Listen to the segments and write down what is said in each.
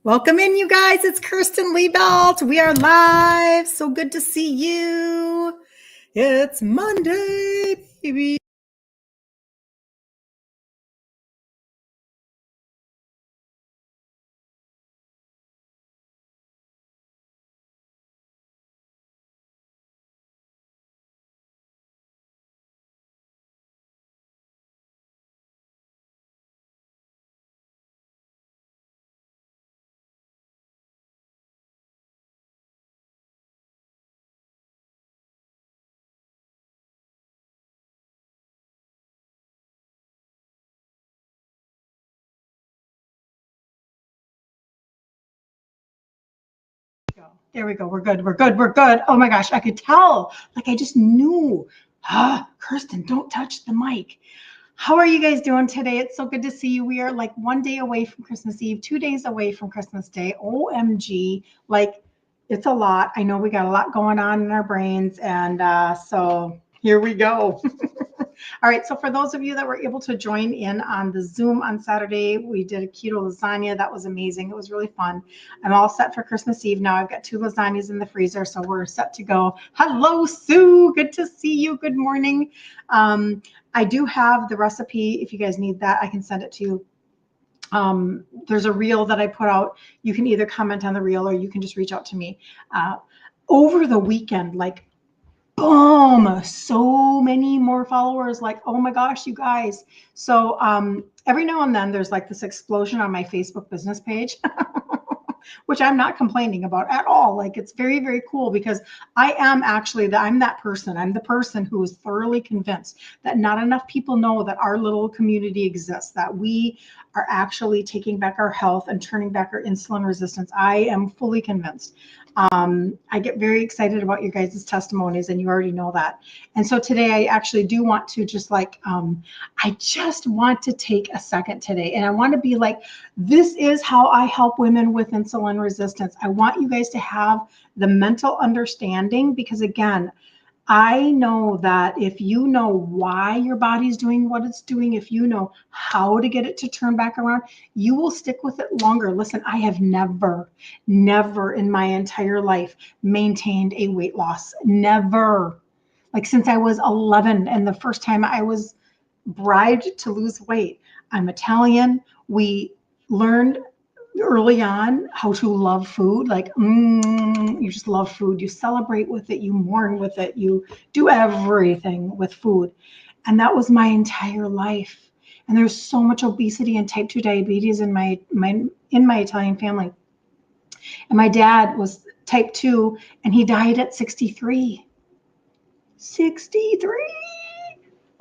Welcome in, you guys. It's Kirsten Liebelt. We are live. So good to see you. It's Monday, baby. There we go. We're good. We're good. We're good. Oh my gosh, I could tell. Like I just knew. Kirsten, don't touch the mic. How are you guys doing today? It's so good to see you. We are like 1 day away from Christmas Eve, 2 days away from Christmas Day. OMG. Like it's a lot. I know we got a lot going on in our brains. And so here we go. All right, so for those of you that were able to join in on the Zoom on Saturday, we did a keto lasagna. That was amazing. It was really fun. I'm all set for Christmas Eve now. I've got 2 lasagnas in the freezer, so we're set to go. Hello, Sue. Good to see you. Good morning. I do have the recipe. If you guys need that, I can send it to you. There's a reel that I put out. You can either comment on the reel or you can just reach out to me. Over the weekend, like boom, so many more followers. Like, oh my gosh, you guys. So every now and then there's like this explosion on my Facebook business page, which I'm not complaining about at all. Like it's very, very cool because I am actually I'm that person. I'm the person who is thoroughly convinced that not enough people know that our little community exists, that we are actually taking back our health and turning back our insulin resistance. I am fully convinced. I get very excited about your guys' testimonies, and you already know that. And so today I actually do want to just like, I just want to take a second today, and I want to be like, this is how I help women with insulin resistance. I want you guys to have the mental understanding because again, I know that if you know why your body's doing what it's doing, if you know how to get it to turn back around, you will stick with it longer. Listen, I have never in my entire life maintained a weight loss. Never. Like since I was 11 and the first time I was bribed to lose weight. I'm Italian. We learned early on how to love food. Like you just love food. You celebrate with it, you mourn with it, you do everything with food. And that was my entire life. And there's so much obesity and type 2 diabetes in my Italian family. And my dad was type 2 and he died at 63. 63.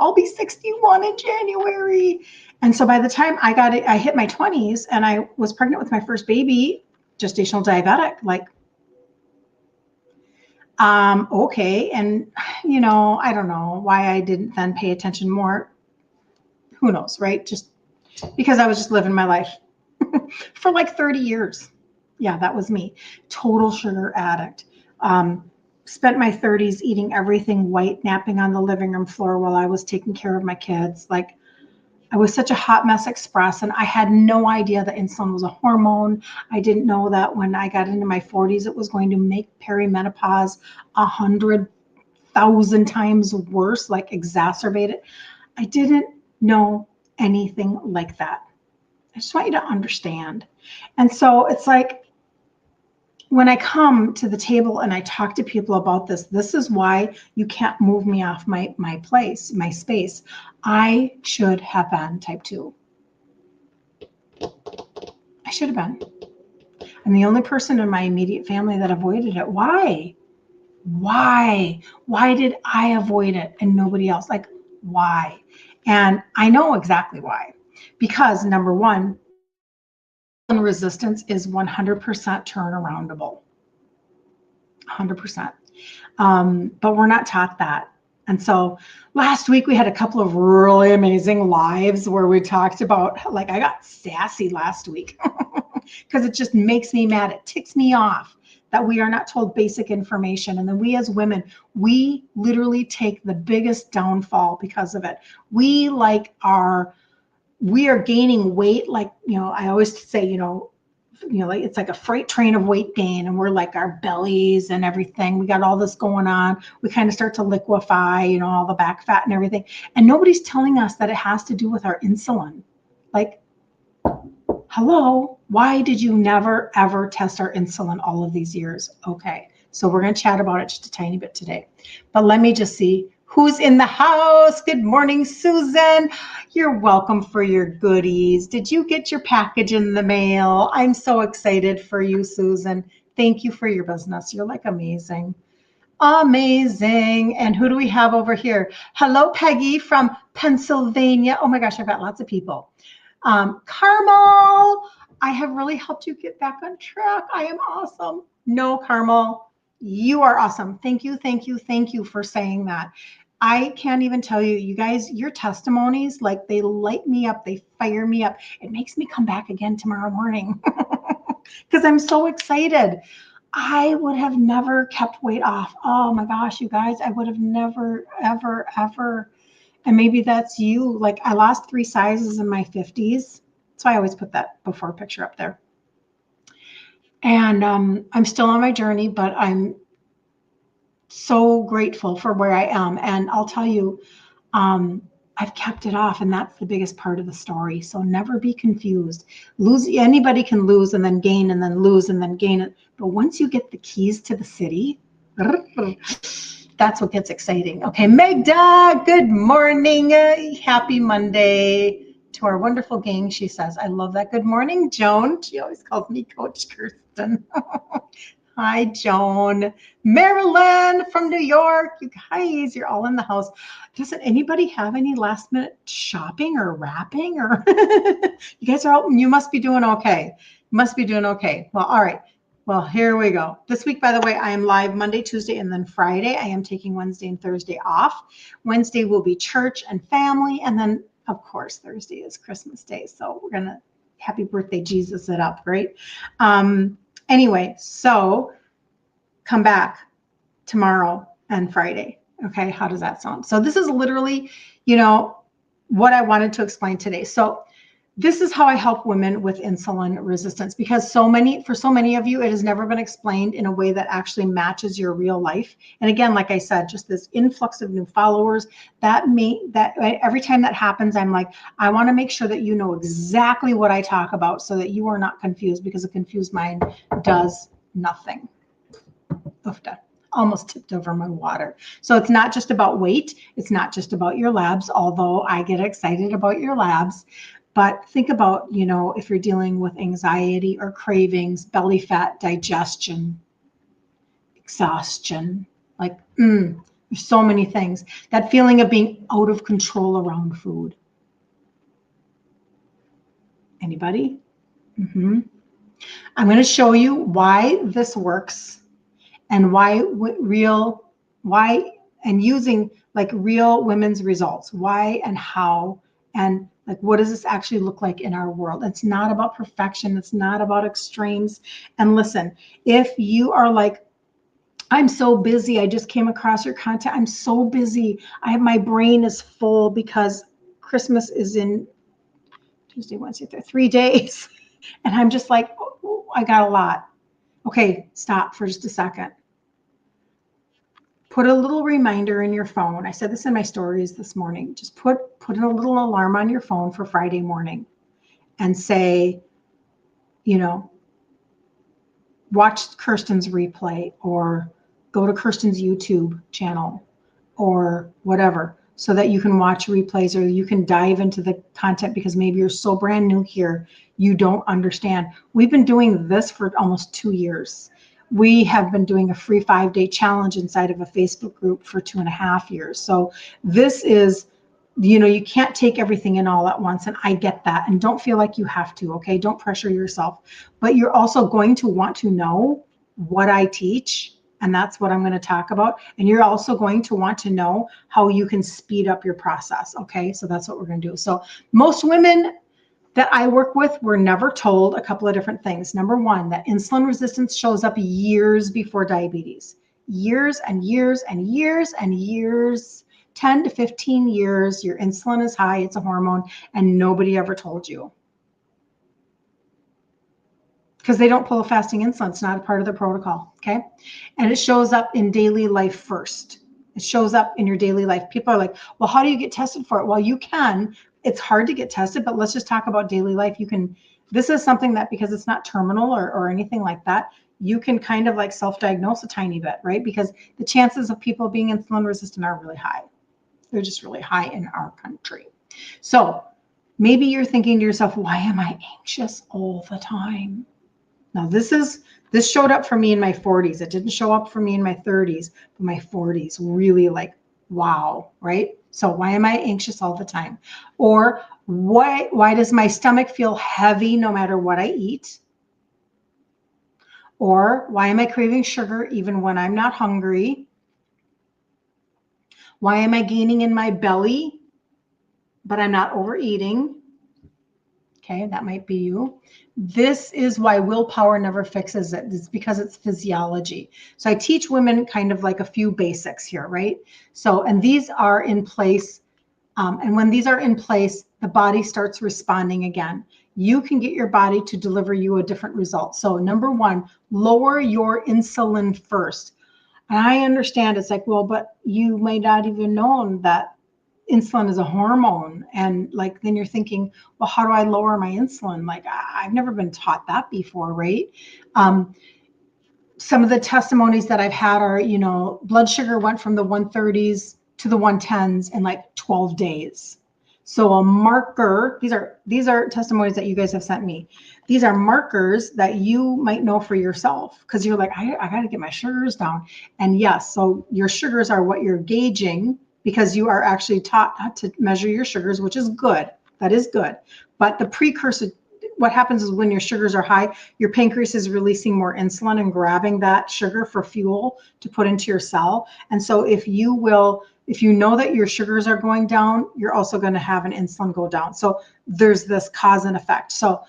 I'll be 61 in January. And so by the time I hit my 20s and I was pregnant with my first baby, gestational diabetic, like, okay. And, I don't know why I didn't then pay attention more. Who knows, right? Just because I was just living my life for like 30 years. Yeah, that was me. Total sugar addict. Spent my 30s eating everything white, napping on the living room floor while I was taking care of my kids. Like I was such a hot mess express and I had no idea that insulin was a hormone. I didn't know that when I got into my 40s, it was going to make perimenopause 100,000 times worse, like exacerbate it. I didn't know anything like that. I just want you to understand. And so it's like, when I come to the table and I talk to people about this is why you can't move me off my place, my space. I should have been type 2. I should have been. I'm the only person in my immediate family that avoided it. Why? Why? Why did I avoid it and nobody else? Like, why? And I know exactly why. Because number one, resistance is 100% turnaroundable. 100%. But we're not taught that. And so last week we had a couple of really amazing lives where we talked about, like I got sassy last week because it just makes me mad. It ticks me off that we are not told basic information. And then we as women, we literally take the biggest downfall because of it. We are gaining weight. Like, I always say, like it's like a freight train of weight gain, and we're like our bellies and everything. We got all this going on. We kind of start to liquefy, all the back fat and everything. And nobody's telling us that it has to do with our insulin. Like, hello, why did you never ever test our insulin all of these years? Okay, so we're going to chat about it just a tiny bit today. But let me just see who's in the house. Good morning, Susan. You're welcome for your goodies. Did you get your package in the mail? I'm so excited for you, Susan. Thank you for your business. You're like amazing. Amazing. And who do we have over here? Hello, Peggy from Pennsylvania. Oh my gosh, I've got lots of people. Carmel, I have really helped you get back on track. I am awesome. No, Carmel, you are awesome. Thank you, thank you, thank you for saying that. I can't even tell you, you guys, your testimonies, like they light me up, they fire me up. It makes me come back again tomorrow morning because I'm so excited. I would have never kept weight off. Oh my gosh, you guys, I would have never, ever, ever. And maybe that's you. Like I lost 3 sizes in my 50s. So I always put that before picture up there. And I'm still on my journey, but I'm so grateful for where I am. And I'll tell you, I've kept it off, and that's the biggest part of the story. So never be confused. Anybody can lose and then gain and then lose and then gain it. But once you get the keys to the city, that's what gets exciting. Okay, Megda, good morning. Happy Monday to our wonderful gang, she says. I love that. Good morning, Joan. She always calls me Coach Kirsten. Hi, Joan. Marilyn from New York. You guys, you're all in the house. Doesn't anybody have any last minute shopping or wrapping? Or you guys are all, you must be doing okay. You must be doing okay. Well, all right. Well, here we go. This week, by the way, I am live Monday, Tuesday, and then Friday. I am taking Wednesday and Thursday off. Wednesday will be church and family. And then, of course, Thursday is Christmas Day. So we're going to happy birthday, Jesus it up, right? Anyway, so come back tomorrow and Friday. Okay, how does that sound? So this is literally, what I wanted to explain today. So this is how I help women with insulin resistance, because for so many of you, it has never been explained in a way that actually matches your real life. And again, like I said, just this influx of new followers, that every time that happens, I'm like, I want to make sure that you know exactly what I talk about so that you are not confused, because a confused mind does nothing. Oofda. Almost tipped over my water. So it's not just about weight. It's not just about your labs, although I get excited about your labs. But think about, if you're dealing with anxiety or cravings, belly fat, digestion, exhaustion, there's so many things. That feeling of being out of control around food. Anybody? I'm going to show you why this works and using like real women's results, why and how, and like, what does this actually look like in our world? It's not about perfection. It's not about extremes. And listen, if you are like, I'm so busy, I just came across your content, I'm so busy, my brain is full because Christmas is in Tuesday, Wednesday, 3 days. And I'm just like, oh, I got a lot. Okay, stop for just a second. Put a little reminder in your phone. I said this in my stories this morning. Just put a little alarm on your phone for Friday morning and say, watch Kirsten's replay or go to Kirsten's YouTube channel or whatever, so that you can watch replays or you can dive into the content, because maybe you're so brand new here, you don't understand. We've been doing this for almost 2 years. We have been doing a free 5-day challenge inside of a Facebook group for 2.5 years. So this is, you can't take everything in all at once. And I get that. And don't feel like you have to, okay? Don't pressure yourself. But you're also going to want to know what I teach. And that's what I'm going to talk about. And you're also going to want to know how you can speed up your process. Okay, so that's what we're going to do. So most women that I work with were never told a couple of different things. Number one, that insulin resistance shows up years before diabetes. Years and years and years and years, 10 to 15 years, your insulin is high, it's a hormone, and nobody ever told you. because they don't pull a fasting insulin. It's not a part of the protocol. Okay. And it shows up in daily life first. It shows up in your daily life. People are like, well, how do you get tested for it? Well, you can. It's hard to get tested, but let's just talk about daily life. You can, this is something that, because it's not terminal or anything like that, you can kind of like self-diagnose a tiny bit, right? Because the chances of people being insulin resistant are really high. They're just really high in our country. So maybe you're thinking to yourself, why am I anxious all the time? Now this showed up for me in my 40s. It didn't show up for me in my 30s, but my 40s really like, wow, right? So why am I anxious all the time? Or why does my stomach feel heavy no matter what I eat? Or why am I craving sugar even when I'm not hungry? Why am I gaining in my belly, but I'm not overeating? Okay, that might be you. This is why willpower never fixes it. It's because it's physiology. So I teach women kind of like a few basics here, right? So, and these are in place. And when these are in place, the body starts responding again. You can get your body to deliver you a different result. So number one, lower your insulin first. And I understand it's like, well, but you may not even know that insulin is a hormone. And like, then you're thinking, well, how do I lower my insulin? Like, I've never been taught that before, right? Some of the testimonies that I've had are, you know, blood sugar went from the 130s to the 110s in like 12 days. So a marker, these are testimonies that you guys have sent me. These are markers that you might know for yourself, because you're like, I got to get my sugars down. And yes, so your sugars are what you're gauging, because you are actually taught to measure your sugars, which is good. That is good. But the precursor, what happens is when your sugars are high, your pancreas is releasing more insulin and grabbing that sugar for fuel to put into your cell. And so if you know that your sugars are going down, you're also going to have an insulin go down. So there's this cause and effect. So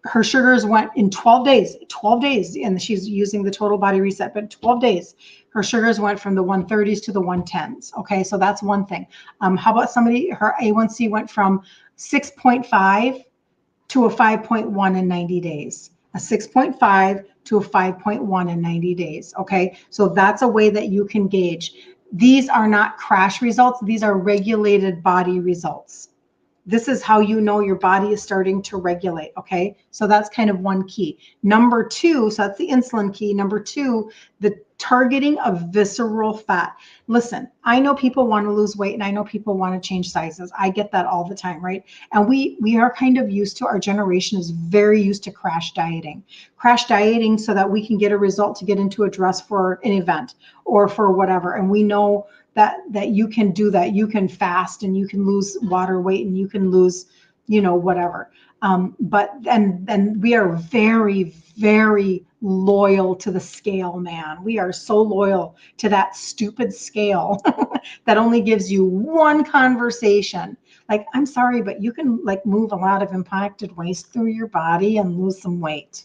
her sugars went in 12 days, and she's using the total body reset, but 12 days, her sugars went from the 130s to the 110s. Okay, so that's one thing. How about somebody, her A1C went from 6.5 to a 5.1 in 90 days, a 6.5 to a 5.1 in 90 days. Okay, so that's a way that you can gauge. These are not crash results. These are regulated body results. This is how you know your body is starting to regulate. Okay, so that's kind of one key. Number two, so that's the insulin key. Number two, the targeting of visceral fat. Listen, I know people want to lose weight, and I know people want to change sizes. I get that all the time, right? And we are kind of used to, our generation is very used to crash dieting so that we can get a result to get into a dress for an event or for whatever. And we know that you can do that. You can fast and you can lose water weight and you can lose, whatever. But we are very, very loyal to the scale, man. We are so loyal to that stupid scale that only gives you one conversation. Like, I'm sorry, but you can like move a lot of impacted waste through your body and lose some weight.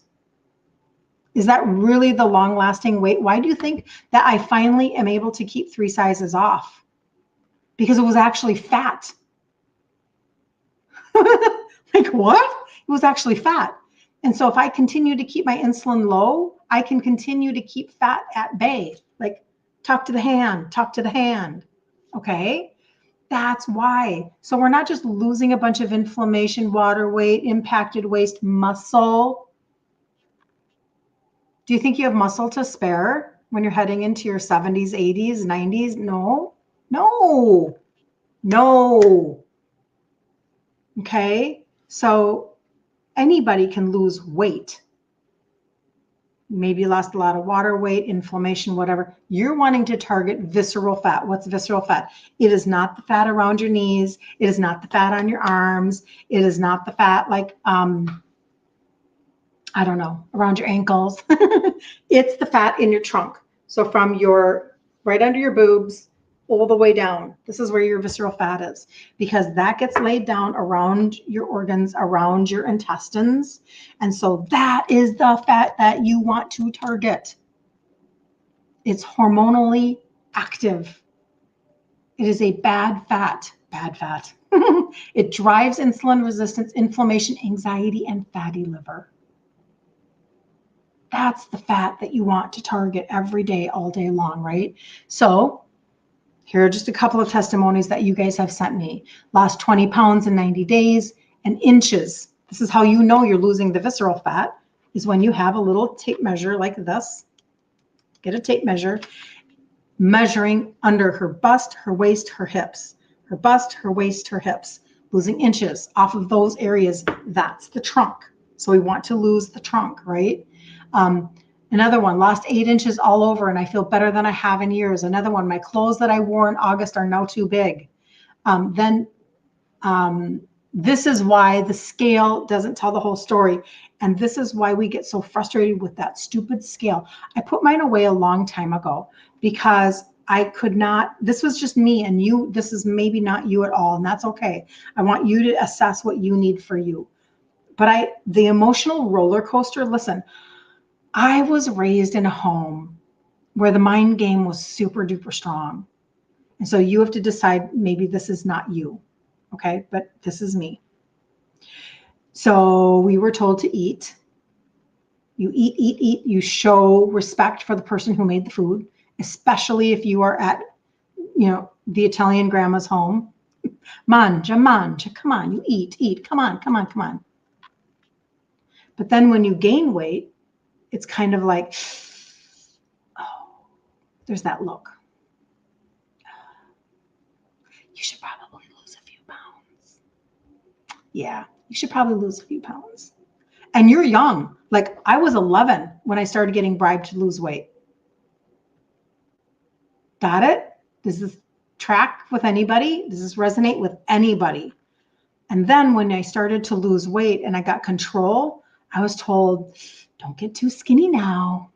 Is that really the long-lasting weight? Why do you think that I finally am able to keep 3 sizes off? Because it was actually fat. Like, what? It was actually fat. And so if I continue to keep my insulin low, I can continue to keep fat at bay. Like, talk to the hand. Okay? That's why. So we're not just losing a bunch of inflammation, water weight, impacted waste, muscle. Do you think you have muscle to spare when you're heading into your 70s, 80s, 90s? No. Okay. So anybody can lose weight. Maybe you lost a lot of water weight, inflammation, whatever. You're wanting to target visceral fat. What's visceral fat? It is not the fat around your knees. It is not the fat on your arms. It is not the fat like, I don't know, around your ankles. It's the fat in your trunk. So from your right under your boobs all the way down. This is where your visceral fat is, because that gets laid down around your organs, around your intestines. And so that is the fat that you want to target. It's hormonally active. It is a bad fat. It drives insulin resistance, inflammation, anxiety, and fatty liver. That's the fat that you want to target every day, all day long, right? So here are just a couple of testimonies that you guys have sent me. Lost 20 pounds in 90 days and inches. This is how you know you're losing the visceral fat, is when you have a little tape measure like this. Get a tape measure, measuring under her bust, her waist, her hips. Her bust, her waist, her hips. Losing inches off of those areas. That's the trunk. So we want to lose the trunk, right? Another one, lost 8 inches all over and I feel better than I have in years. Another one, my clothes that I wore in August are now too big. This is why the scale doesn't tell the whole story. And this is why we get so frustrated with that stupid scale. I put mine away a long time ago because I could not, this was just me and you, this is maybe not you at all. And that's okay. I want you to assess what you need for you. But the emotional roller coaster, listen, I was raised in a home where the mind game was super duper strong. And so you have to decide, maybe this is not you. Okay. But this is me. So we were told to eat. You eat, eat, eat. You show respect for the person who made the food, especially if you are at, the Italian grandma's home. Mangia, mangia. Come on, you eat. Come on, come on, come on. But then when you gain weight, it's kind of like, oh, there's that look. You should probably lose a few pounds. Yeah, you should probably lose a few pounds. And you're young. Like I was 11 when I started getting bribed to lose weight. Got it? Does this track with anybody? Does this resonate with anybody? And then when I started to lose weight and I got control, I was told, don't get too skinny now.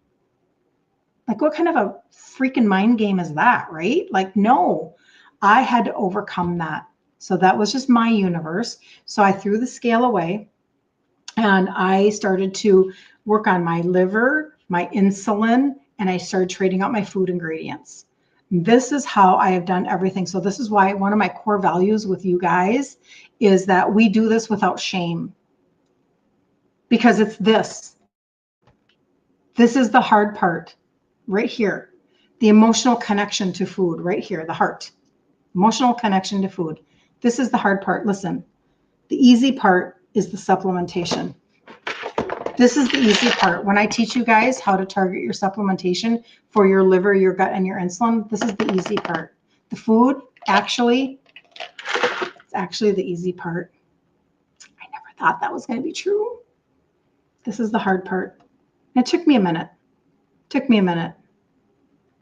Like what kind of a freaking mind game is that, right? Like, no, I had to overcome that. So that was just my universe. So I threw the scale away and I started to work on my liver, my insulin, and I started trading out my food ingredients. This is how I have done everything. So this is why one of my core values with you guys is that we do this without shame. Because it's this. This is the hard part right here. The emotional connection to food right here, the heart. Emotional connection to food. This is the hard part. Listen, the easy part is the supplementation. This is the easy part. When I teach you guys how to target your supplementation for your liver, your gut, and your insulin, this is the easy part. The food, it's actually the easy part. I never thought that was going to be true. This is the hard part. It took me a minute.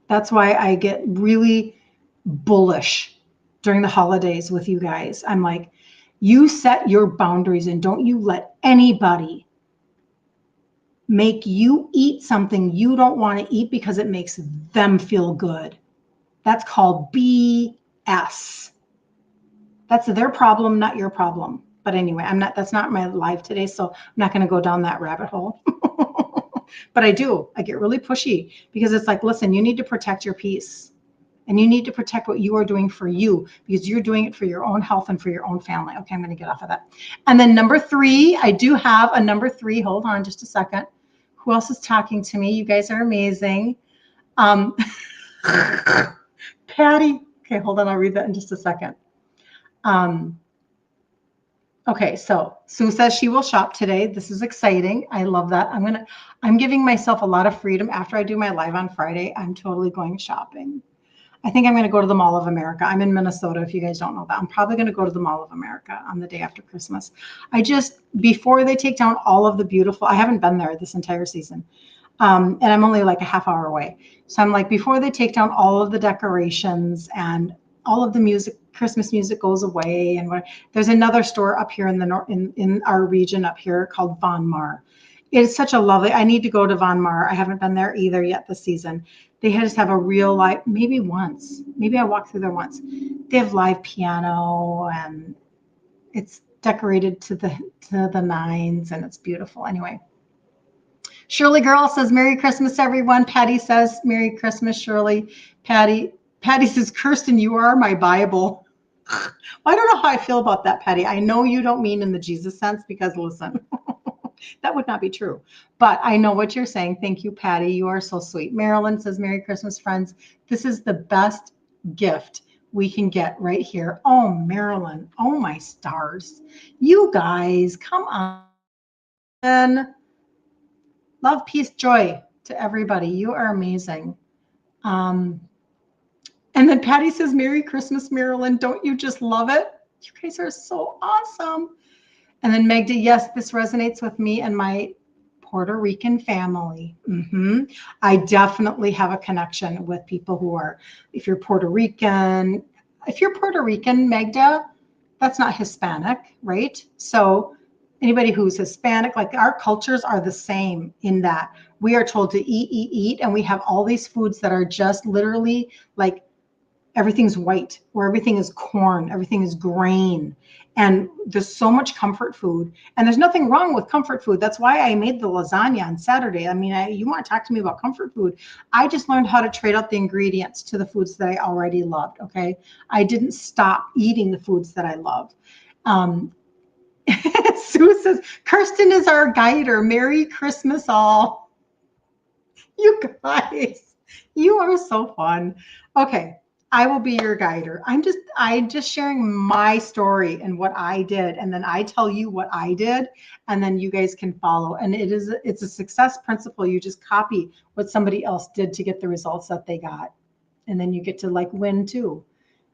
That's why I get really bullish during the holidays with you guys. I'm like, you set your boundaries and don't you let anybody make you eat something you don't want to eat because it makes them feel good. That's called BS. That's their problem, not your problem. But anyway, that's not my life today, so I'm not going to go down that rabbit hole. But I get really pushy because it's like, listen, you need to protect your peace and you need to protect what you are doing for you because you're doing it for your own health and for your own family. Okay, I'm going to get off of that. And then number 3, I do have a number 3. Hold on just a second. Who else is talking to me? You guys are amazing. Patty. Okay, hold on. I'll read that in just a second. Okay, so Sue says she will shop today. This is exciting. I love that. I'm giving myself a lot of freedom after I do my live on Friday. I'm totally going shopping. I think I'm going to go to the Mall of America. I'm in Minnesota, if you guys don't know that. I'm probably going to go to the Mall of America on the day after Christmas. Before they take down all of the beautiful, I haven't been there this entire season. And I'm only like a half hour away. So I'm like, before they take down all of the decorations and all of the music, Christmas music goes away. And there's another store up here in the north, in our region up here called Von Mar. It's such a lovely, I need to go to Von Mar. I haven't been there either yet this season. They just have a real live, maybe I walked through there once. They have live piano and it's decorated to the nines and it's beautiful. Anyway, Shirley Girl says, Merry Christmas, everyone. Patty says, Merry Christmas, Shirley. Patty says, Kirsten, you are my Bible. I don't know how I feel about that, Patty. I know you don't mean in the Jesus sense because listen, That would not be true. But I know what you're saying. Thank you, Patty. You are so sweet. Marilyn says, Merry Christmas, friends. This is the best gift we can get right here. Oh, Marilyn. Oh, my stars. You guys, come on. Love, peace, joy to everybody. You are amazing. And then Patty says, Merry Christmas, Marilyn. Don't you just love it? You guys are so awesome. And then Magda, yes, this resonates with me and my Puerto Rican family. I definitely have a connection with people who are, if you're Puerto Rican, Magda, that's not Hispanic, right? So anybody who's Hispanic, like our cultures are the same in that we are told to eat, and we have all these foods that are just literally like everything's white, or everything is corn, everything is grain. And there's so much comfort food, and there's nothing wrong with comfort food. That's why I made the lasagna on Saturday. I mean, you want to talk to me about comfort food? I just learned how to trade out the ingredients to the foods that I already loved. Okay. I didn't stop eating the foods that I love. Sue says, Kirsten is our guider. Merry Christmas all. You guys, you are so fun. Okay. I will be your guider. I'm just sharing my story and what I did. And then I tell you what I did, and then you guys can follow. And it's a success principle. You just copy what somebody else did to get the results that they got. And then you get to like win too.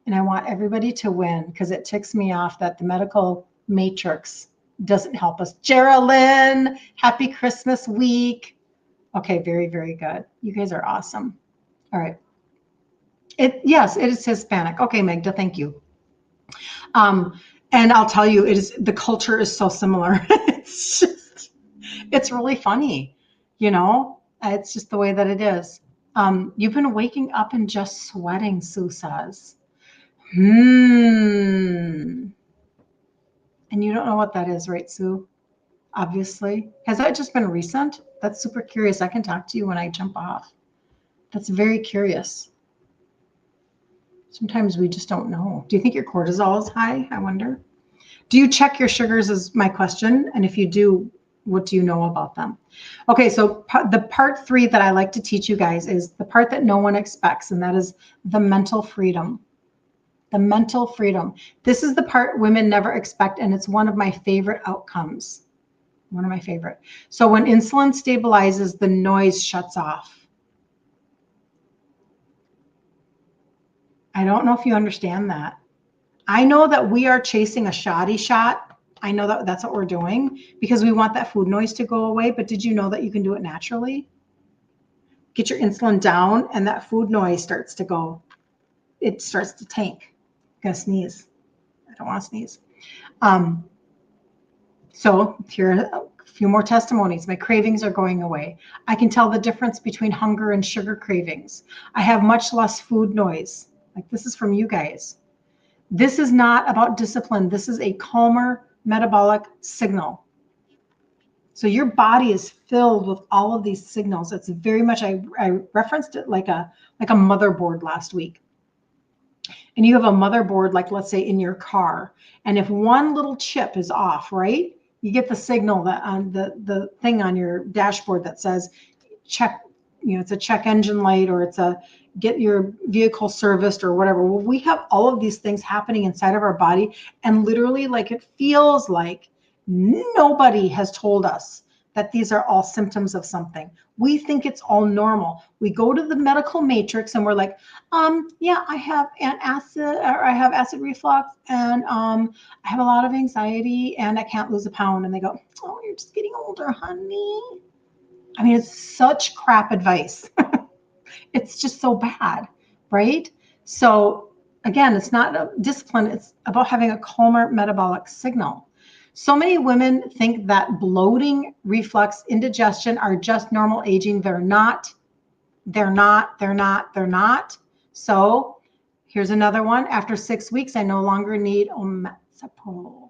And I want everybody to win, because it ticks me off that the medical matrix doesn't help us. Geraldine, happy Christmas week. Okay, very, very good. You guys are awesome. All right. Yes, it is Hispanic. Okay, Magda, thank you. And I'll tell you, the culture is so similar. It's really funny, it's just the way that it is. You've been waking up and just sweating, Sue says. And you don't know what that is, right, Sue? Obviously. Has that just been recent? That's super curious. I can talk to you when I jump off. That's very curious. Sometimes we just don't know. Do you think your cortisol is high? I wonder. Do you check your sugars is my question. And if you do, what do you know about them? Okay, so the part 3 that I like to teach you guys is the part that no one expects, and that is the mental freedom. The mental freedom. This is the part women never expect, and it's one of my favorite outcomes. One of my favorite. So when insulin stabilizes, the noise shuts off. I don't know if you understand that. I know that we are chasing a shoddy shot. I know that that's what we're doing because we want that food noise to go away. But did you know that you can do it naturally? Get your insulin down and that food noise starts to go. It starts to tank. I'm gonna sneeze. I don't want to sneeze. So here are a few more testimonies. My cravings are going away. I can tell the difference between hunger and sugar cravings. I have much less food noise. Like this is from you guys. This is not about discipline. This is a calmer metabolic signal. So your body is filled with all of these signals. It's very much, I referenced it like a motherboard last week. And you have a motherboard, like let's say in your car. And if one little chip is off, right? You get the signal that on the thing on your dashboard that says check, it's a check engine light, or it's a get your vehicle serviced or whatever. Well, we have all of these things happening inside of our body, and literally like it feels like nobody has told us that these are all symptoms of something. We think it's all normal. We go to the medical matrix and we're like, yeah, I have acid reflux, and I have a lot of anxiety, and I can't lose a pound. And they go, oh, you're just getting older, honey. I mean, it's such crap advice. It's just so bad, right? So again, it's not a discipline. It's about having a calmer metabolic signal. So many women think that bloating, reflux, indigestion are just normal aging. They're not. They're not. They're not. They're not. So here's another one. After 6 weeks, I no longer need omeprazole.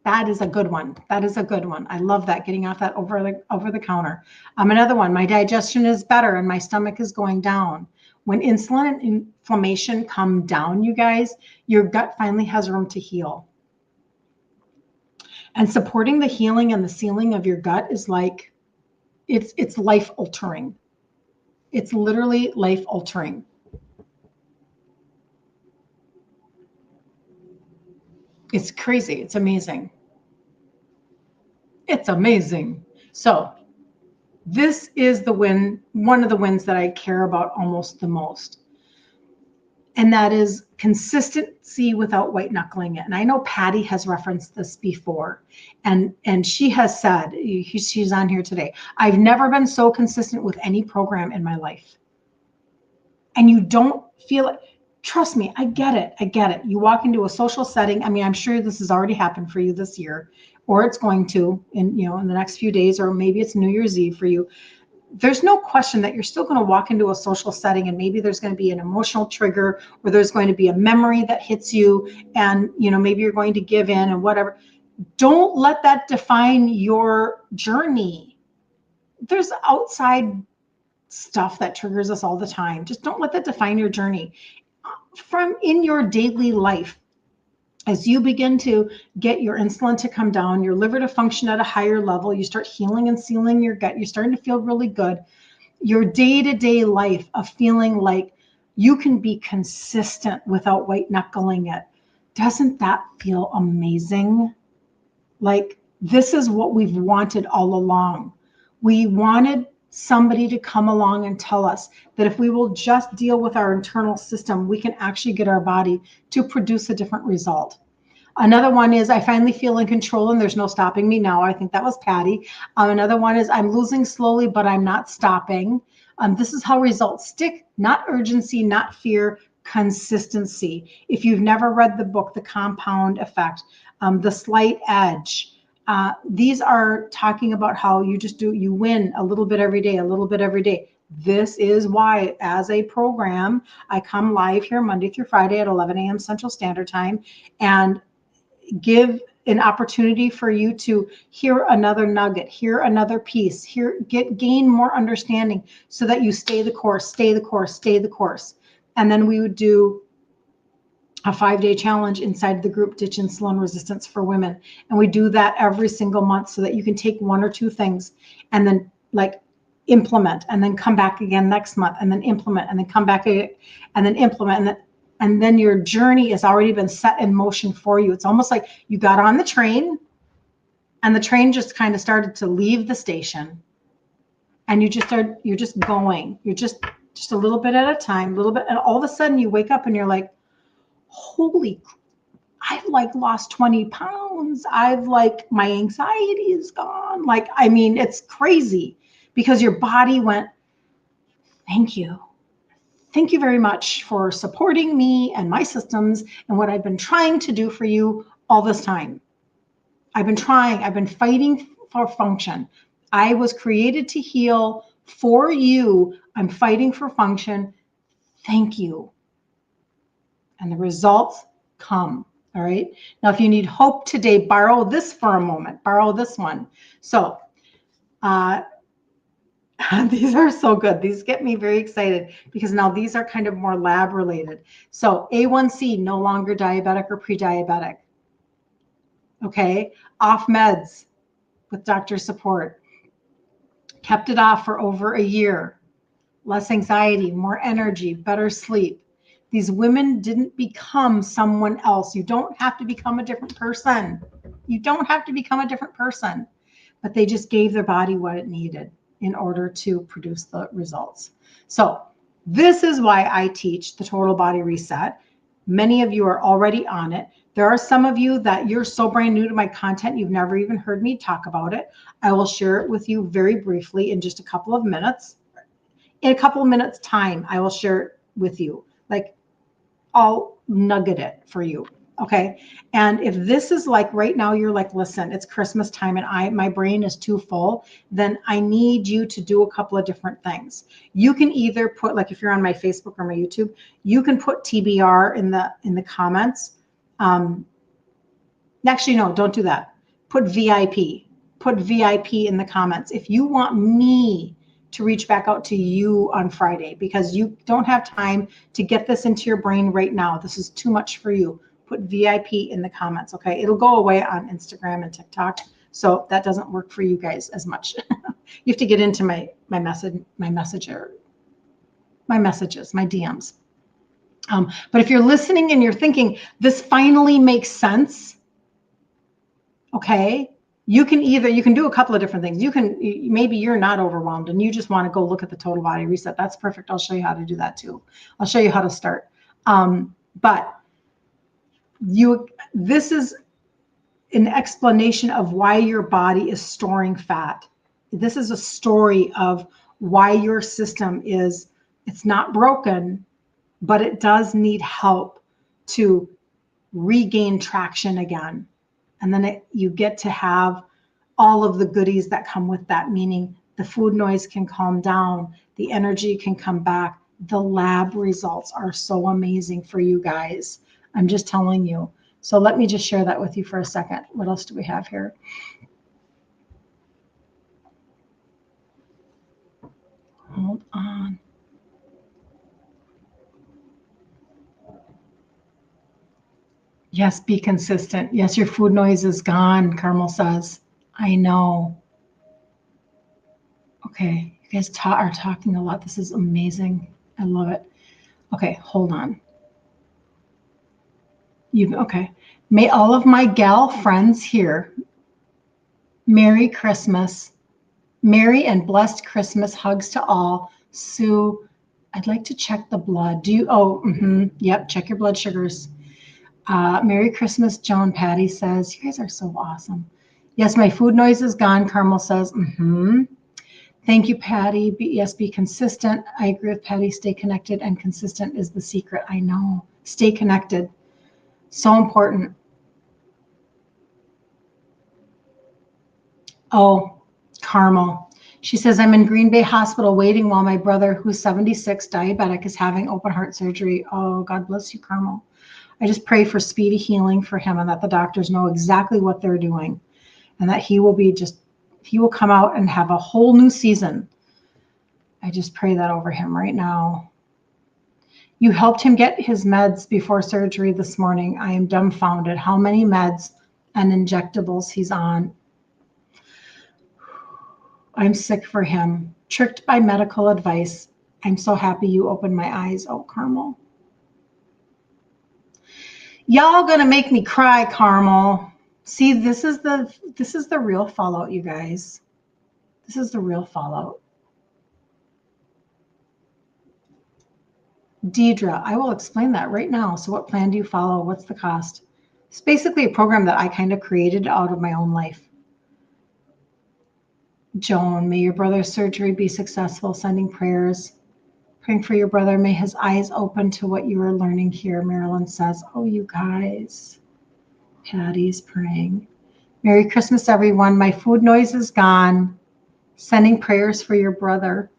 That is a good one. That is a good one. I love that, getting off that over the counter. Another one, my digestion is better and my stomach is going down. When insulin and inflammation come down, you guys, your gut finally has room to heal. And supporting the healing and the sealing of your gut is like, it's life altering. It's literally life altering. It's crazy. It's amazing. It's amazing. So this is the win, one of the wins that I care about almost the most. And that is consistency without white knuckling it. And I know Patty has referenced this before. And she has said, she's on here today, I've never been so consistent with any program in my life. And you don't feel it. Trust me, I get it. I get it. You walk into a social setting. I mean, I'm sure this has already happened for you this year, or it's going to in the next few days, or maybe it's New Year's Eve for you. There's no question that you're still going to walk into a social setting, and maybe there's going to be an emotional trigger, or there's going to be a memory that hits you, and maybe you're going to give in and whatever. Don't let that define your journey. There's outside stuff that triggers us all the time. Just don't let that define your journey. From in your daily life, as you begin to get your insulin to come down, your liver to function at a higher level, you start healing and sealing your gut, you're starting to feel really good. Your day-to-day life of feeling like you can be consistent without white knuckling it. Doesn't that feel amazing? Like, this is what we've wanted all along. We wanted somebody to come along and tell us that if we will just deal with our internal system, we can actually get our body to produce a different result. Another one is I finally feel in control and there's no stopping me now. I think that was Patty. Another one is I'm losing slowly, but I'm not stopping. This is how results stick, not urgency, not fear, consistency. If you've never read the book, The Compound Effect, The Slight Edge, these are talking about how you win a little bit every day, a little bit every day. This is why, as a program, I come live here Monday through Friday at 11 a.m. Central Standard Time and give an opportunity for you to hear another nugget, hear another piece, gain more understanding so that you stay the course, stay the course, stay the course. And then we would do a 5-day challenge inside the group, Ditch Insulin Resistance for Women. And we do that every single month so that you can take one or two things and then implement, and then come back again next month, and then implement, and then come back again, and then implement, and then your journey has already been set in motion for you. It's almost like you got on the train and the train just kind of started to leave the station, and you're just going. You're just a little bit at a time, a little bit, and all of a sudden you wake up and you're like, holy, I've lost 20 pounds. My anxiety is gone. It's crazy because your body went, thank you. Thank you very much for supporting me and my systems and what I've been trying to do for you all this time. I've been fighting for function. I was created to heal for you. I'm fighting for function. Thank you. And the results come. All right. Now, if you need hope today, borrow this for a moment. Borrow this one. So these are so good. These get me very excited because now these are kind of more lab related. So A1C, no longer diabetic or pre-diabetic. Okay. Off meds with doctor support. Kept it off for over a year. Less anxiety, more energy, better sleep. These women didn't become someone else. You don't have to become a different person. You don't have to become a different person, but they just gave their body what it needed in order to produce the results. So this is why I teach the Total Body Reset. Many of you are already on it. There are some of you that you're so brand new to my content, you've never even heard me talk about it. I will share it with you very briefly in just a couple of minutes. In a couple of minutes time, I will share it with you. I'll nugget it for you. Okay. And if this is right now, you're listen, it's Christmas time and my brain is too full, then I need you to do a couple of different things. You can either put, if you're on my Facebook or my YouTube, you can put TBR in the comments. Actually, no, don't do that. Put VIP. Put VIP in the comments. If you want me to reach back out to you on Friday because you don't have time to get this into your brain right now, this is too much for you, put VIP in the comments, okay? It'll go away on Instagram and TikTok, so that doesn't work for you guys as much. You have to get into my messages, my DMs. But if you're listening and you're thinking, this finally makes sense, okay, you can do a couple of different things. Maybe you're not overwhelmed and you just want to go look at the total body reset. That's perfect. I'll show you how to do that too. I'll show you how to start. But this is an explanation of why your body is storing fat. This is a story of why your system it's not broken, but it does need help to regain traction again. And then you get to have all of the goodies that come with that, meaning the food noise can calm down, the energy can come back. The lab results are so amazing for you guys. I'm just telling you. So let me just share that with you for a second. What else do we have here? Hold on. Yes, be consistent. Yes, your food noise is gone, Carmel says. I know. Okay, you guys are talking a lot. This is amazing. I love it. Okay, hold on. Okay. May all of my gal friends here, Merry Christmas. Merry and blessed Christmas. Hugs to all. Sue, I'd like to check the blood. Yep, check your blood sugars. Merry Christmas, Joan. Patty says, you guys are so awesome. Yes, my food noise is gone, Carmel says. Thank you, Patty. Yes, be consistent. I agree with Patty. Stay connected, and consistent is the secret. I know. Stay connected. So important. Oh, Carmel. She says, I'm in Green Bay Hospital waiting while my brother, who's 76, diabetic, is having open heart surgery. Oh, God bless you, Carmel. I just pray for speedy healing for him and that the doctors know exactly what they're doing and that he will come out and have a whole new season. I just pray that over him right now. You helped him get his meds before surgery this morning. I am dumbfounded how many meds and injectables he's on. I'm sick for him. Tricked by medical advice. I'm so happy you opened my eyes. Oh, Carmel. Y'all gonna make me cry, Carmel. See, this is the real fallout, you guys. This is the real fallout. Deidre, I will explain that right now. So what plan do you follow? What's the cost? It's basically a program that I kind of created out of my own life. Joan, may your brother's surgery be successful. Sending prayers. Praying for your brother. May his eyes open to what you are learning here. Marilyn says, oh, you guys. Patty's praying. Merry Christmas, everyone. My food noise is gone. Sending prayers for your brother.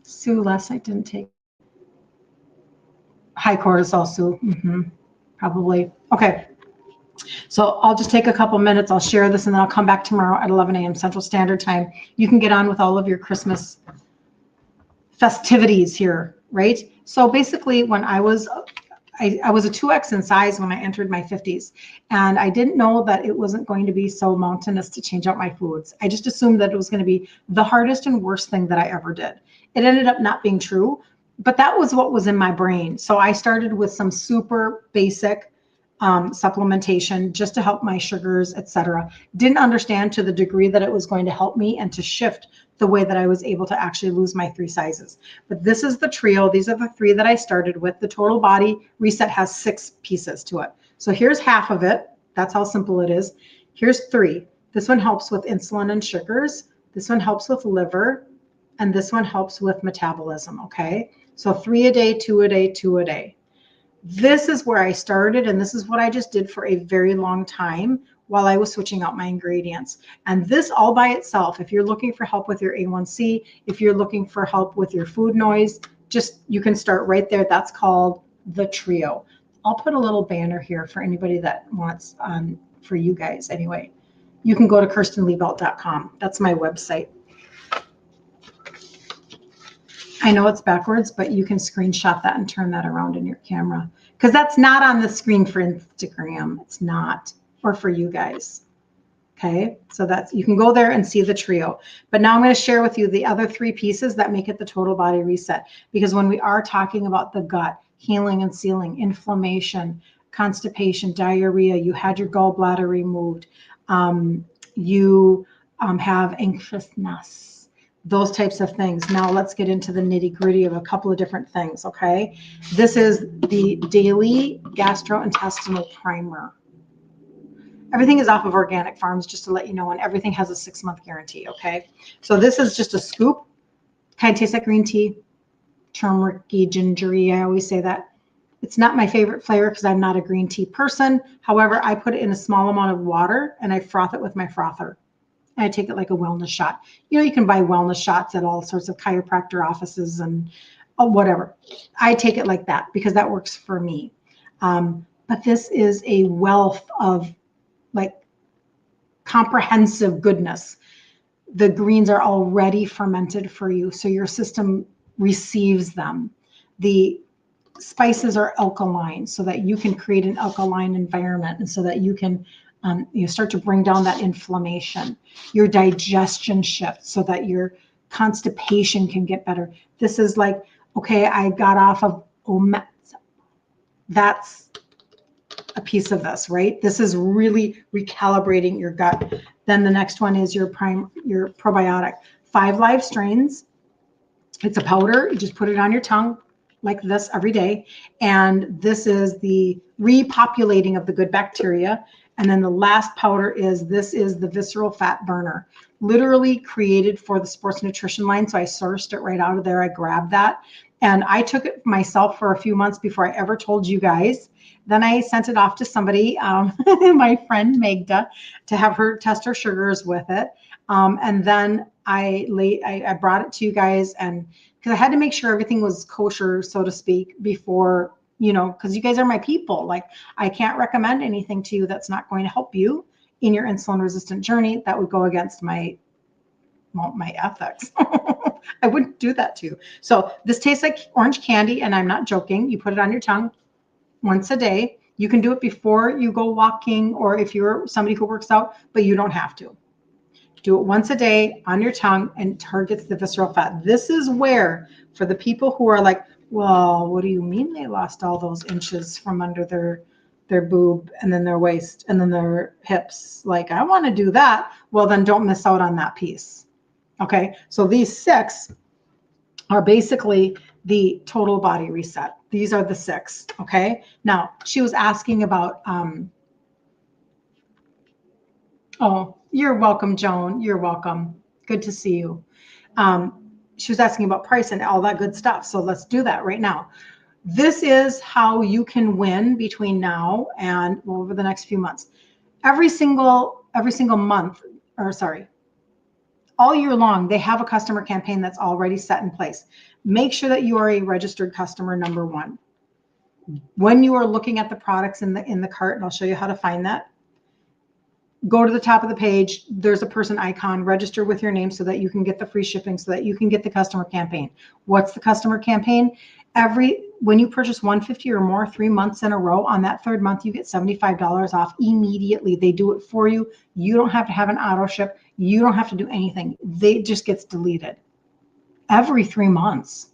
Sue, last night didn't take. High cortisol, Sue. Probably. Okay. So I'll just take a couple minutes. I'll share this and then I'll come back tomorrow at 11 a.m. Central Standard Time. You can get on with all of your Christmas festivities here, right? So basically when I was a 2X in size when I entered my 50s, and I didn't know that it wasn't going to be so mountainous to change out my foods. I just assumed that it was going to be the hardest and worst thing that I ever did. It ended up not being true, but that was what was in my brain. So I started with some super basic supplementation just to help my sugars, etc. Didn't understand to the degree that it was going to help me and to shift the way that I was able to actually lose my 3 sizes. But this is the trio. These are the 3 that I started with. The total body reset has 6 pieces to it. So here's half of it. That's how simple it is. Here's 3. This one helps with insulin and sugars. This one helps with liver. And this one helps with metabolism, okay? So 3 a day, 2 a day, 2 a day. This is where I started, and this is what I just did for a very long time while I was switching out my ingredients. And this all by itself, if you're looking for help with your A1C, if you're looking for help with your food noise, you can start right there. That's called the trio. I'll put a little banner here for anybody that wants, for you guys anyway. You can go to KirstenLiebelt.com. That's my website. I know it's backwards, but you can screenshot that and turn that around in your camera. because that's not on the screen for Instagram. It's not, or for you guys. Okay, so that's, you can go there and see the trio. But now I'm going to share with you the other 3 pieces that make it the total body reset. Because when we are talking about the gut, healing and sealing, inflammation, constipation, diarrhea, you had your gallbladder removed, you have anxiousness, those types of things. Now let's get into the nitty gritty of a couple of different things, okay? This is the daily gastrointestinal primer. Everything is off of organic farms, just to let you know, and everything has a 6-month guarantee, okay? So this is just a scoop. Kind of tastes like green tea, turmeric-y, gingery. I always say that. It's not my favorite flavor because I'm not a green tea person. However, I put it in a small amount of water and I froth it with my frother. And I take it like a wellness shot. You know, you can buy wellness shots at all sorts of chiropractor offices and whatever. I take it like that because that works for me. But this is a wealth of like comprehensive goodness. The greens are already fermented for you, so your system receives them. The spices are alkaline so that you can create an alkaline environment and so that you can start to bring down that inflammation. Your digestion shifts so that your constipation can get better. This is like, okay, I got off of omega. That's a piece of this, right? This is really recalibrating your gut. Then the next one is your probiotic. 5 live strains. It's a powder. You just put it on your tongue like this every day. And this is the repopulating of the good bacteria. And then the last powder is, this is the visceral fat burner, literally created for the sports nutrition line. So I sourced it right out of there. I grabbed that and I took it myself for a few months before I ever told you guys. Then I sent it off to somebody, my friend Magda, to have her test her sugars with it. And then I brought it to you guys, and because I had to make sure everything was kosher, so to speak, before, you know, because you guys are my people. Like, I can't recommend anything to you that's not going to help you in your insulin resistant journey. That would go against my ethics. I wouldn't do that to you. So this tastes like orange candy, and I'm not joking. You put it on your tongue once a day. You can do it before you go walking, or if you're somebody who works out, but you don't have to. Do it once a day on your tongue and targets the visceral fat. This is where, for the people who are like, well, what do you mean they lost all those inches from under their boob and then their waist and then their hips? Like, I want to do that. Well, then don't miss out on that piece. Okay, so these 6 are basically the total body reset. These are the 6, okay? Now, she was asking about, oh, you're welcome, Joan. You're welcome. Good to see you. She was asking about price and all that good stuff. So let's do that right now. This is how you can win between now and over the next few months. Every single month, or sorry, all year long, they have a customer campaign that's already set in place. Make sure that you are a registered customer, number 1. When you are looking at the products in the cart, and I'll show you how to find that, go to the top of the page. There's a person icon. Register with your name so that you can get the free shipping, so that you can get the customer campaign. What's the customer campaign? When you purchase $150 or more 3 months in a row, on that 3rd month, you get $75 off immediately. They do it for you. You don't have to have an auto ship. You don't have to do anything. It just gets deleted every 3 months.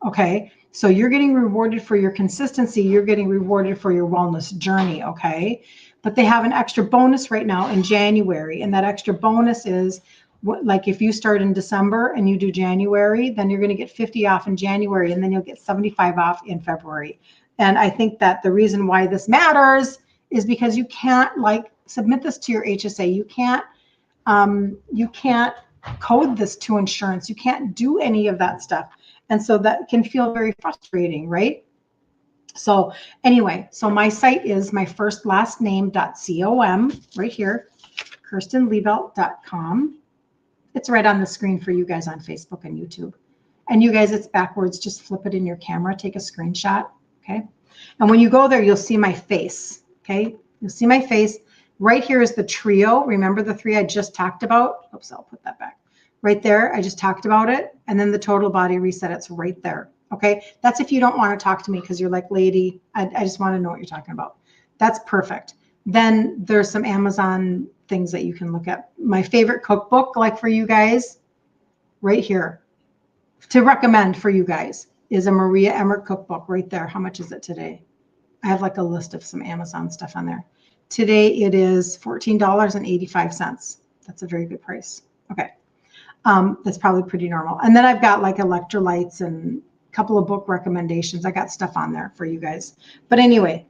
Okay. So you're getting rewarded for your consistency. You're getting rewarded for your wellness journey. Okay. But they have an extra bonus right now in January. And that extra bonus is, like, if you start in December and you do January, then you're going to get 50 off in January, and then you'll get 75 off in February. And I think that the reason why this matters is because you can't, like, submit this to your HSA. You can't code this to insurance. You can't do any of that stuff. And so that can feel very frustrating, right? So anyway, so my site is my first last name.com right here, KirstenLiebelt.com. It's right on the screen for you guys on Facebook and YouTube. And you guys, it's backwards. Just flip it in your camera, take a screenshot, okay? And when you go there, you'll see my face, okay? You'll see my face. Right here is the trio. Remember the 3 I just talked about? Oops, I'll put that back. Right there, I just talked about it. And then the total body reset, it's right there, Okay. That's if you don't want to talk to me because you're like, lady, I just want to know what you're talking about. That's perfect. Then there's some Amazon things that you can look at. My favorite cookbook, like for you guys, right here, to recommend for you guys is a Maria Emmert cookbook right there. How much is it today? I have like a list of some Amazon stuff on there. Today it is $14.85. That's a very good price. Okay. That's probably pretty normal. And then I've got like electrolytes and a couple of book recommendations. I got stuff on there for you guys. But anyway,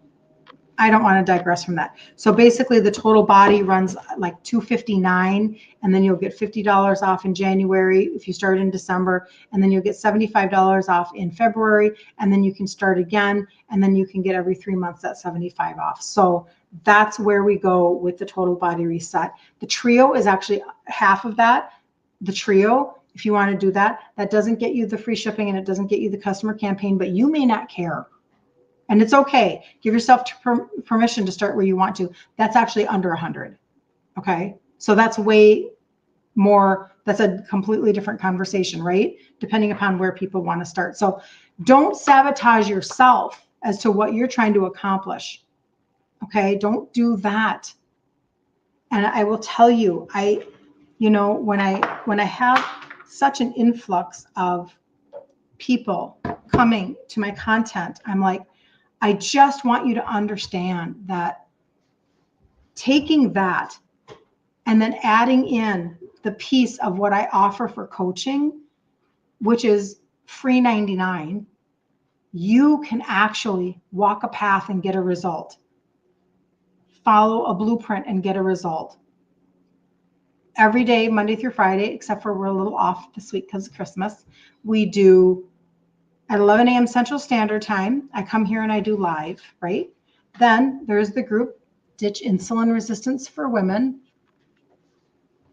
I don't want to digress from that. So basically the total body runs like $259, and then you'll get $50 off in January if you start in December, and then you'll get $75 off in February, and then you can start again, and then you can get every 3 months that $75 off. So that's where we go with the total body reset. The trio is actually half of that. The trio, if you want to do that, that doesn't get you the free shipping and it doesn't get you the customer campaign, but you may not care. And it's okay. Give yourself permission to start where you want to. That's actually under 100. Okay. So that's way more, that's a completely different conversation, right? Depending upon where people want to start. So don't sabotage yourself as to what you're trying to accomplish. Okay. Don't do that. And I will tell you, when I have such an influx of people coming to my content, I'm like, I just want you to understand that taking that and then adding in the piece of what I offer for coaching, which is free 99, you can actually walk a path and get a result. Follow a blueprint and get a result. Every day, Monday through Friday, except for we're a little off this week because of Christmas, we do at 11 a.m. Central Standard Time. I come here and I do live, right? Then there's the group, Ditch Insulin Resistance for Women.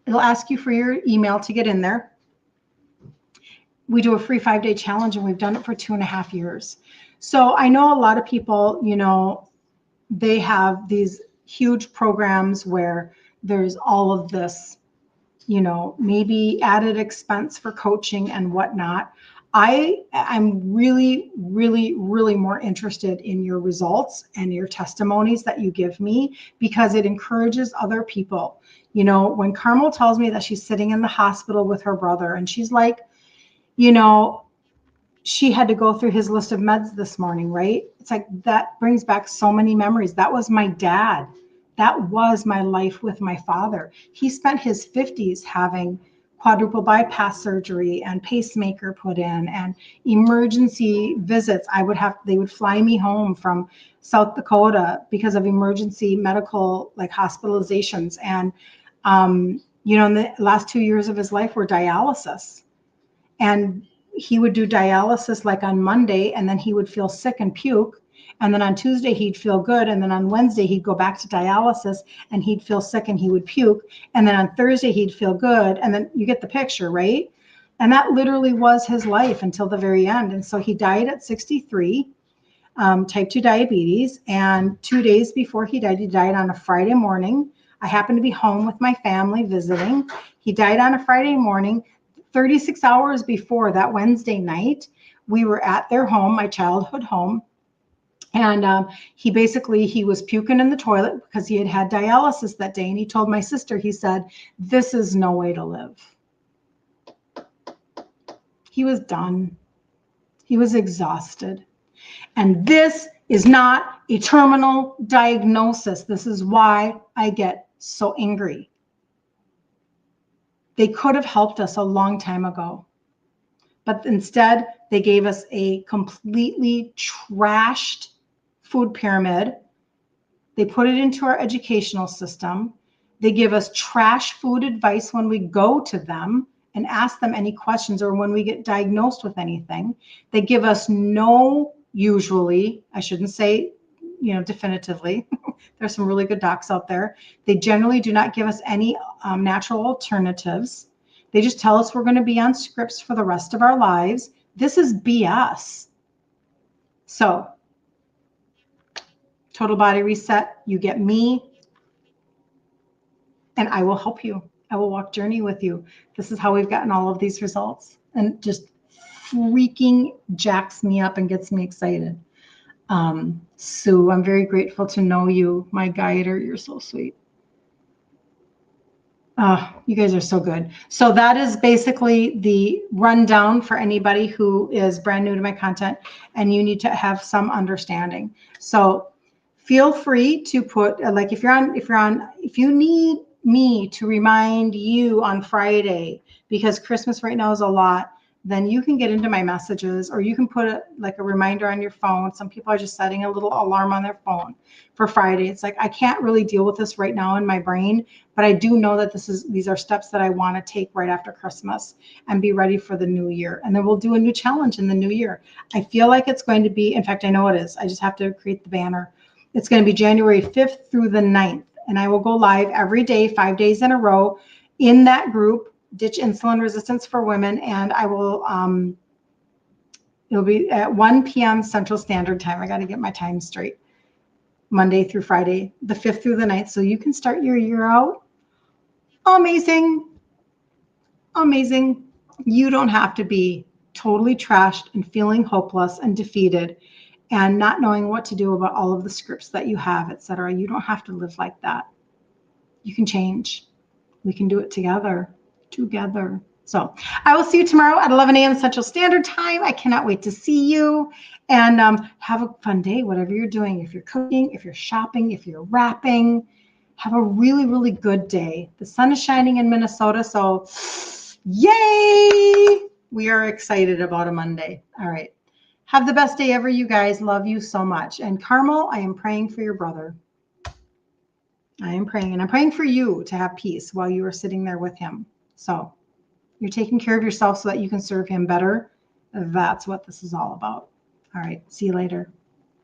It'll ask you for your email to get in there. We do a free 5-day challenge, and we've done it for 2.5 years. So I know a lot of people, they have these huge programs where there's all of this, maybe added expense for coaching and whatnot. I'm really, really, really more interested in your results and your testimonies that you give me, because it encourages other people. When Carmel tells me that she's sitting in the hospital with her brother and she's like, she had to go through his list of meds this morning, right? It's like, that brings back so many memories. That was my dad. That was my life with my father. He spent his 50s having quadruple bypass surgery and pacemaker put in and emergency visits. They would fly me home from South Dakota because of emergency medical hospitalizations. And, in the last 2 years of his life were dialysis. And he would do dialysis on Monday, and then he would feel sick and puke. And then on Tuesday, he'd feel good. And then on Wednesday, he'd go back to dialysis and he'd feel sick and he would puke. And then on Thursday, he'd feel good. And then you get the picture, right? And that literally was his life until the very end. And so he died at 63, type 2 diabetes. And 2 days before he died on a Friday morning. I happened to be home with my family visiting. He died on a Friday morning. 36 hours before that Wednesday night, we were at their home, my childhood home. And he was puking in the toilet because he had had dialysis that day. And he told my sister, he said, "This is no way to live." He was done. He was exhausted. And this is not a terminal diagnosis. This is why I get so angry. They could have helped us a long time ago. But instead, they gave us a completely trashed food pyramid. They put it into our educational system. They give us trash food advice when we go to them and ask them any questions, or when we get diagnosed with anything. They give us usually, I shouldn't say, definitively. There's some really good docs out there. They generally do not give us any natural alternatives. They just tell us we're going to be on scripts for the rest of our lives. This is BS. So, total body reset, you get me, and I will help you. I will walk journey with you. This is how we've gotten all of these results. And just freaking jacks me up and gets me excited. Sue, I'm very grateful to know you, my guider. You're so sweet. You guys are so good. So that is basically the rundown for anybody who is brand new to my content and you need to have some understanding. So feel free to put, like if you need me to remind you on Friday, because Christmas right now is a lot, then you can get into my messages, or you can put a reminder on your phone. Some people are just setting a little alarm on their phone for Friday. It's like, I can't really deal with this right now in my brain, but I do know that these are steps that I want to take right after Christmas and be ready for the new year. And then we'll do a new challenge in the new year. I feel like it's going to be, in fact, I know it is. I just have to create the banner. It's going to be January 5th through the 9th. And I will go live every day, 5 days in a row in that group, Ditch Insulin Resistance for Women. And I will, it'll be at 1 p.m. Central Standard Time. I got to get my time straight. Monday through Friday, the 5th through the 9th. So you can start your year out. Amazing. Amazing. You don't have to be totally trashed and feeling hopeless and defeated and not knowing what to do about all of the scripts that you have, etc. You don't have to live like that. You can change. We can do it together. So I will see you tomorrow at 11 a.m. Central Standard Time. I cannot wait to see you, and have a fun day, whatever you're doing. If you're cooking, if you're shopping, if you're wrapping, have a really, really good day. The sun is shining in Minnesota, so yay! We are excited about a Monday. All right. Have the best day ever, you guys. Love you so much. And Carmel, I am praying for your brother. I am praying, and I'm praying for you to have peace while you are sitting there with him. So you're taking care of yourself so that you can serve him better. That's what this is all about. All right. See you later.